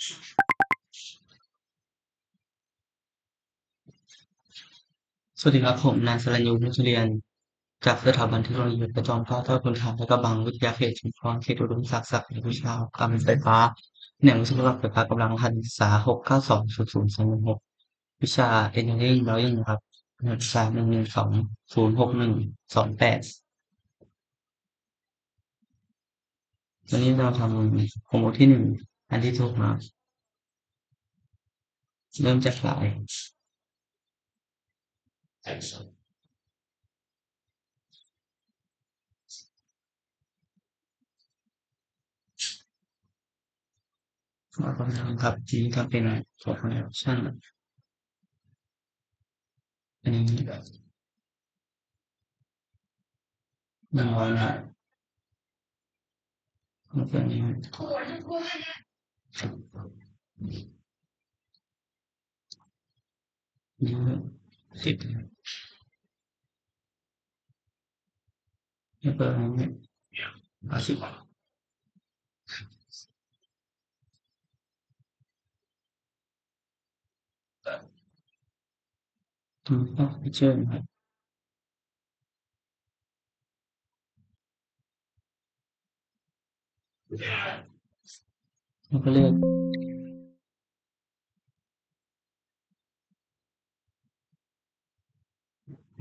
สวัสดีครับผมนายสรัญญู มุชเรียน จากสถาบันเทคโนโลยีประจอมเกล้าเจ้าคุณทหารลาดกระบัง วิทยาเขตชุมพร เขตอุดมศักดิ์ สาขาวิชาการไฟฟ้า แผนกวิศวกรรมไฟฟ้ากำลัง รหัสนักศึกษา 6920026 วิชา Engineering Drawing ครับ รหัสนักศึกษา 112061228 วันนี้เราทำโฮมเวิร์กที่ 1 อันที่ถูกนะครับเริ่มจากลายเราก็ทำครับทีนี้ทำเป็นตัวคอนเนคชั่นอันนี้100นะครับแล้วก็อันนี้10แล้วก็อันนี้50ตรงนี้ก็ฟีเจอร์นะครับแล้วก็เลือก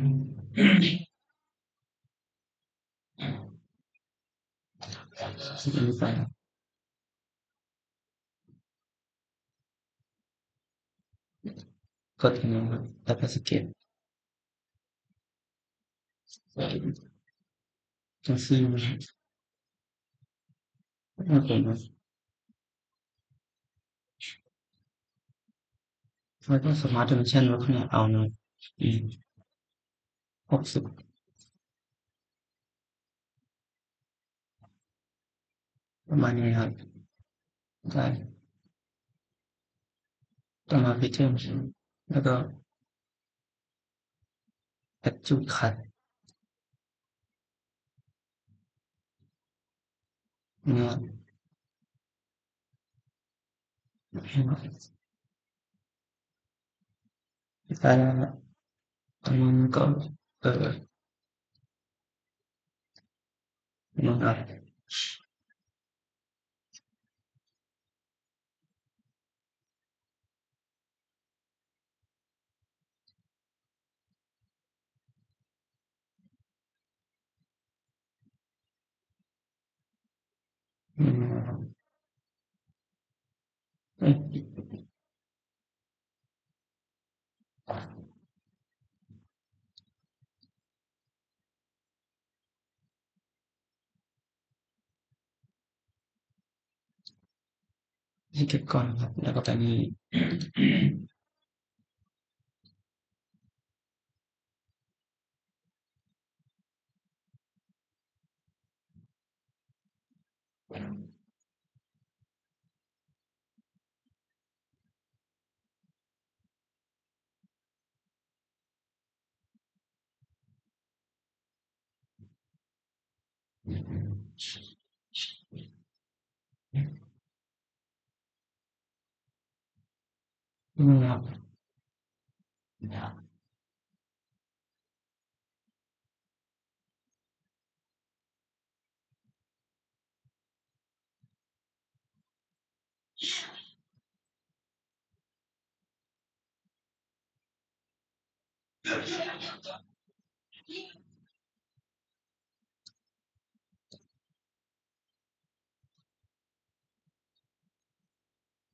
อันนี้ไปครับกดอันนี้ครับแล้วก็สเก็ตจะซื้อนะครับแล้วผมแล้วก็สมาร์ทดิเมนชันลดขนาดเอานะครับ60ประมาณนี้ครับได้ต่อมาฟีเจอร์แล้วก็ add จุดขัดเนี่ยให้หน่อยได้แล้วครับมันก็นะครับนะครับให้เก็บก่อนครับแล้วก็ไปนี่นะครับ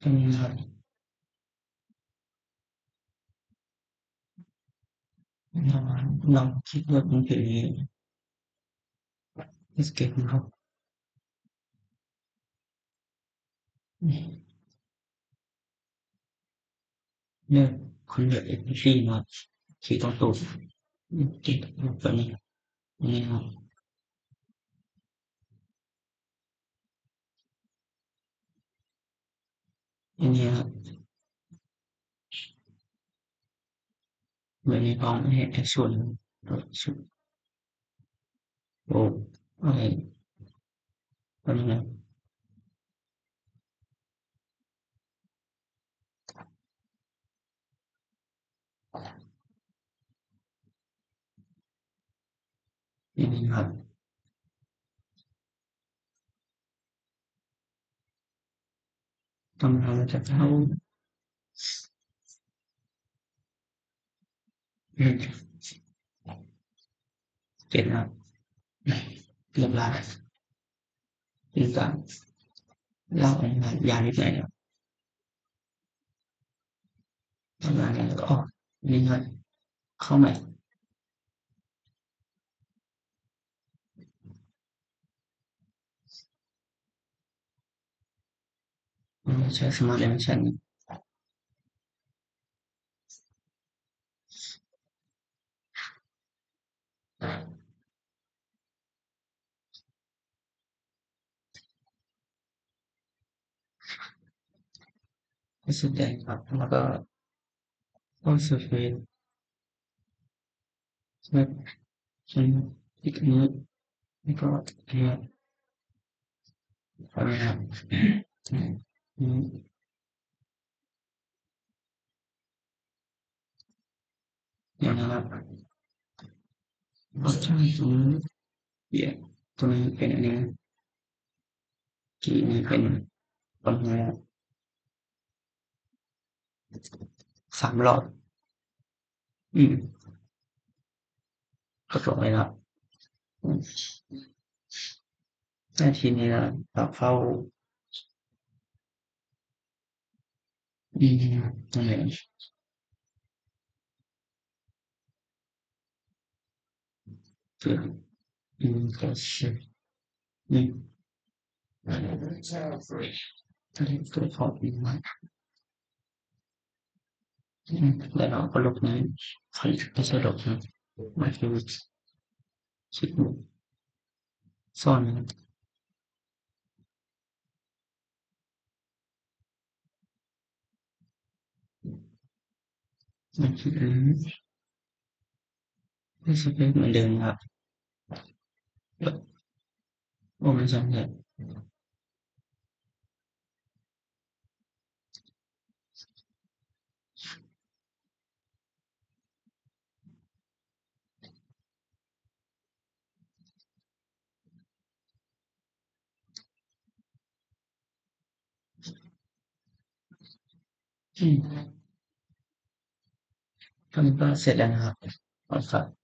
ตรงนี้ครับลองคิดว่ามันเป็นescape นะครับเลือก convert entity นะครับคลิกตรงตัวติดตัวนี้นี่ครับอันนี้ครับแบบนี้พร้อมให้ action โอ้อะไรตรงนี้นะ นี้ครับกำลังจะเข้าอืมเก็บนะครับเรียบร้อยเป็นการเล่าอะไรยานิดหน่อยครับประมาณนี้แล้วก็ออกนี่ครับเข้าใหม่ใช้สมาร์ทแอคชั่นแสดงครับแล้วก็เข้าสู่เฟซเว็บจนอีกนิดแล้วก็เนี่ยอะไรนะครับอืมเนี่ยนะครับรสชาติตรงนี้เปลี่ยนตรงนี้เป็นอันนี้ที่นี้เป็นปัญหา3 รอบอืมก็จบเลยครับอืมหน้าที่นี้นะปรับเข้าอืมตรงไหนคือก็是嗯这里最好明白แล้วเราก็ลบนี้ไม่ใช่ลบนะมันคือคิดซ่อนนะมันคือไม่ใช่เป็นเหมือนเดิมครับโอ้ไม่ใช่เลยอืมตอนนี้ก็เสร็จแล้วนะครับครับ